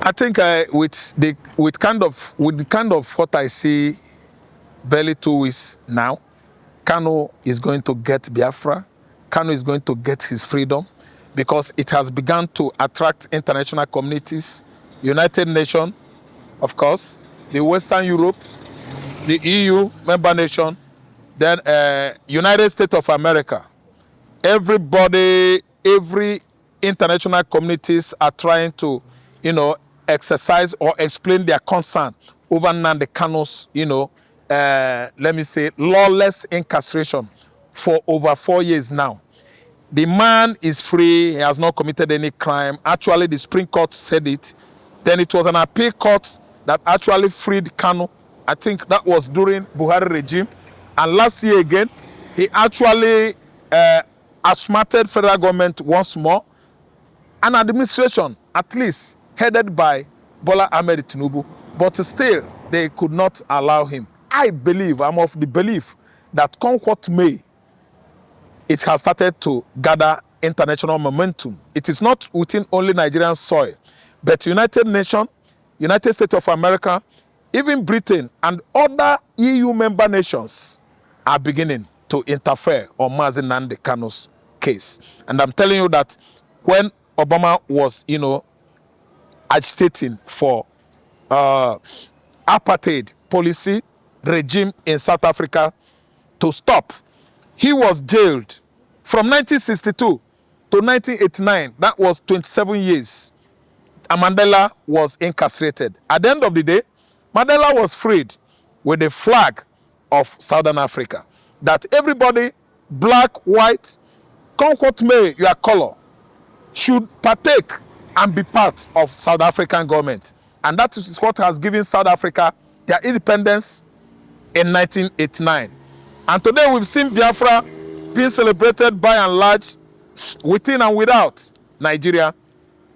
I think with the kind of what I see barely 2 weeks now, Kanu is going to get Biafra. Kanu is going to get his freedom because it has begun to attract international communities, United Nations, of course, the Western Europe, the EU member nation, then United States of America. Everybody, every international communities are trying to, exercise or explain their concern over Nnamdi Kanu's, let me say, lawless incarceration for over 4 years now. The man is free. He has not committed any crime. Actually, the Supreme Court said it. Then it was an appeal court that actually freed Kanu. I think that was during Buhari regime. And last year again, he actually outsmarted federal government once more. An administration, at least, headed by Bola Ahmed Tinubu. But still, they could not allow him. I believe, I'm of the belief that come what may, it has started to gather international momentum. It is not within only Nigerian soil, but United Nations, United States of America, even Britain and other EU member nations are beginning to interfere on Mazi Nnamdi Kanu's case. And I'm telling you that when Obama was, agitating for apartheid policy regime in South Africa to stop, he was jailed from 1962 to 1989. That was 27 years. And Mandela was incarcerated. At the end of the day, Mandela was freed with the flag of Southern Africa. That everybody, black, white, come what may, your color, should partake and be part of South African government. And that is what has given South Africa their independence in 1989. And today we've seen Biafra being celebrated by and large, within and without Nigeria.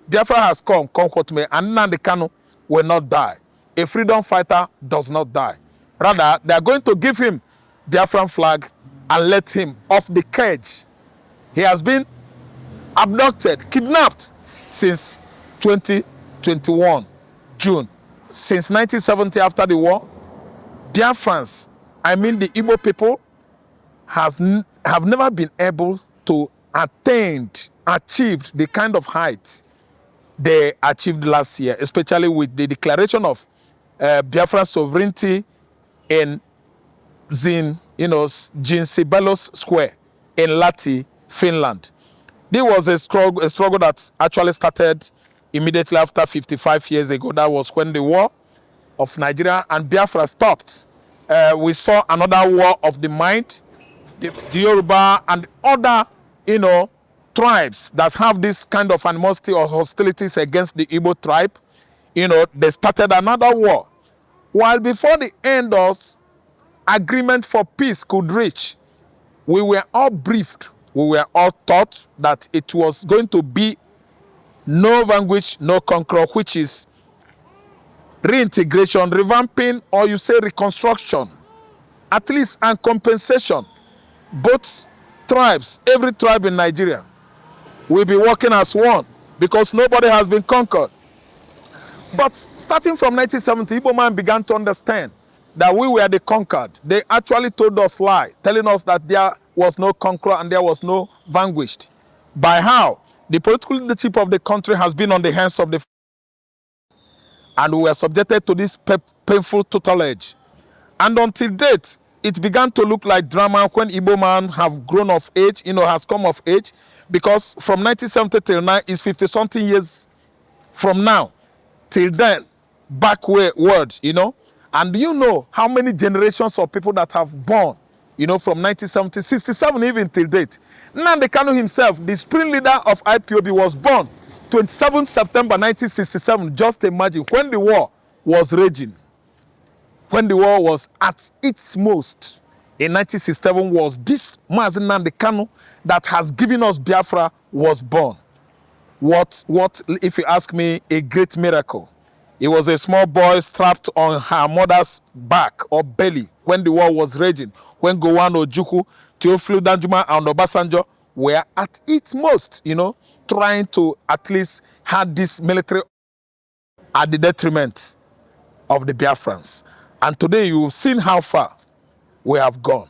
Biafra has come what may, and Nnamdi Kanu will not die. A freedom fighter does not die. Rather, they are going to give him Biafran flag and let him off the cage. He has been abducted, kidnapped since 2021, June. Since 1970, after the war, Biafrans, I mean the Igbo people, have never been able to achieve the kind of heights they achieved last year, especially with the declaration of Biafran sovereignty in Jinsibelos Square in Lahti, Finland. This was a struggle that actually started immediately after 55 years ago. That was when the war of Nigeria and Biafra stopped. We saw another war of the mind. The Yoruba and other, tribes that have this kind of animosity or hostilities against the Igbo tribe, they started another war. While before the end of agreement for peace could reach, we were all briefed, we were all taught that it was going to be no vanquish, no conquer, which is reintegration, revamping, or you say reconstruction, at least, and compensation. Both tribes, every tribe in Nigeria, will be working as one because nobody has been conquered. But starting from 1970, Igbo man began to understand that we were the conquered. They actually told us lie, telling us that there was no conqueror and there was no vanquished. By how? The political leadership of the country has been on the hands of the and we were subjected to this painful tutelage. And until date, it began to look like drama when Igbo man have grown of age, has come of age, because from 1970 till now is 50-something years from now till then, backward, and you know how many generations of people that have born, from 1970, 67 even till date. Nnamdi Kanu himself, the spring leader of IPOB, was born 27 September 1967. Just imagine when the war was raging. When the war was at its most in 1967 was this Mazi Nnamdi Kanu that has given us Biafra was born. What, if you ask me, a great miracle. He was a small boy strapped on her mother's back or belly when the war was raging, when Gowon Ojukwu, Theophilus Danjuma, and Obasanjo were at its most, trying to at least have this military at the detriment of the Biafrans. And today you've seen how far we have gone.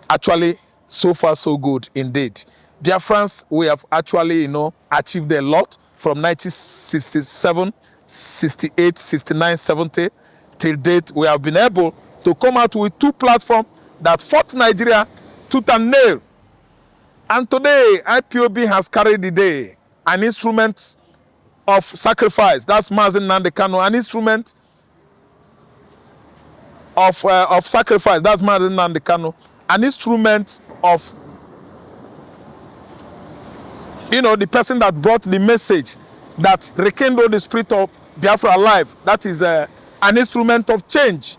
Actually, so far so good indeed. Biafrans, we have actually, achieved a lot from 1967, 68, 69, 70 till date. We have been able to come out with two platforms that fought Nigeria tooth and nail. And today, IPOB has carried the day, an instrument of sacrifice. That's Nnamdi Kanu, an instrument of sacrifice. That's Nnamdi Kanu, an instrument of, the person that brought the message that rekindled the spirit of Biafra alive. That is an instrument of change,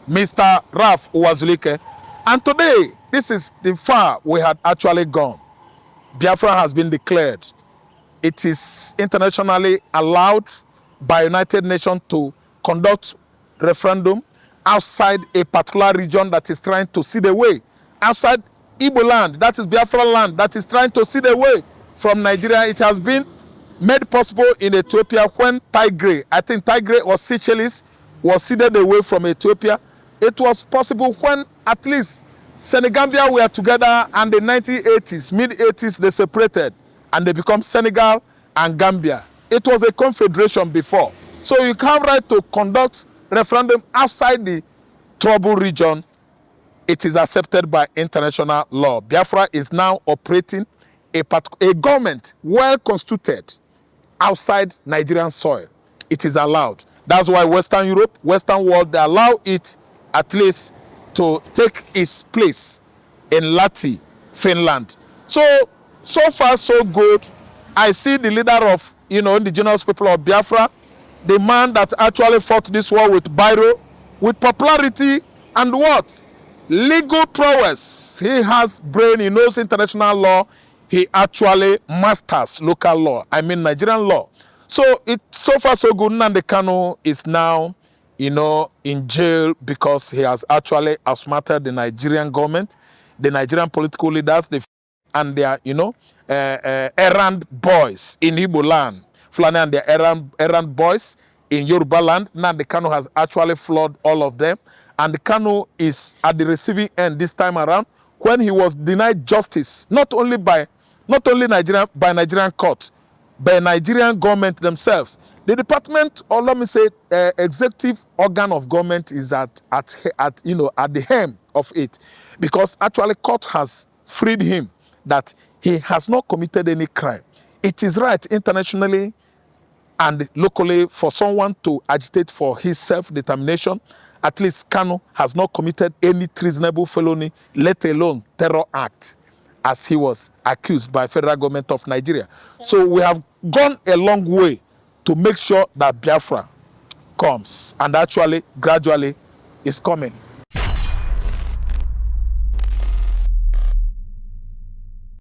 Mr. Raf Uwazulike. And today, this is the far we had actually gone. Biafra has been declared. It is internationally allowed by United Nations to conduct referendum outside a particular region that is trying to see the way. Outside Igbo land, that is Biafra land, that is trying to see the way from Nigeria. It has been made possible in Ethiopia when Tigray, I think Tigray or Seychelles was ceded away from Ethiopia. It was possible when at least Senegambia were together, and the 1980s, mid-80s, they separated and they become Senegal and Gambia. It was a confederation before. So you have right to conduct referendum outside the troubled region. It is accepted by international law. Biafra is now operating a government well constituted outside Nigerian soil. It is allowed. That's why Western Europe, Western world, they allow it at least to take its place in Lati, Finland. So far so good. I see the leader of, indigenous people of Biafra, the man that actually fought this war with biro, with popularity and what? Legal prowess. He has brain, he knows international law. He actually masters local law, Nigerian law. So far so good. Nnamdi Kanu is now, in jail because he has actually outsmarted the Nigerian government, the Nigerian political leaders, and their, errand boys in Igbo land. Fulani and their errand boys in Yoruba land. Nnamdi Kanu has actually flawed all of them. And Kanu is at the receiving end this time around when he was denied justice, not only Nigerian court, by Nigerian government themselves. The department, or let me say, executive organ of government is at the hem of it, because actually court has freed him that he has not committed any crime. It is right internationally and locally for someone to agitate for his self-determination. At least Kanu has not committed any treasonable felony, let alone terror act, as he was accused by federal government of Nigeria. So we have gone a long way to make sure that Biafra comes, and actually, gradually, is coming.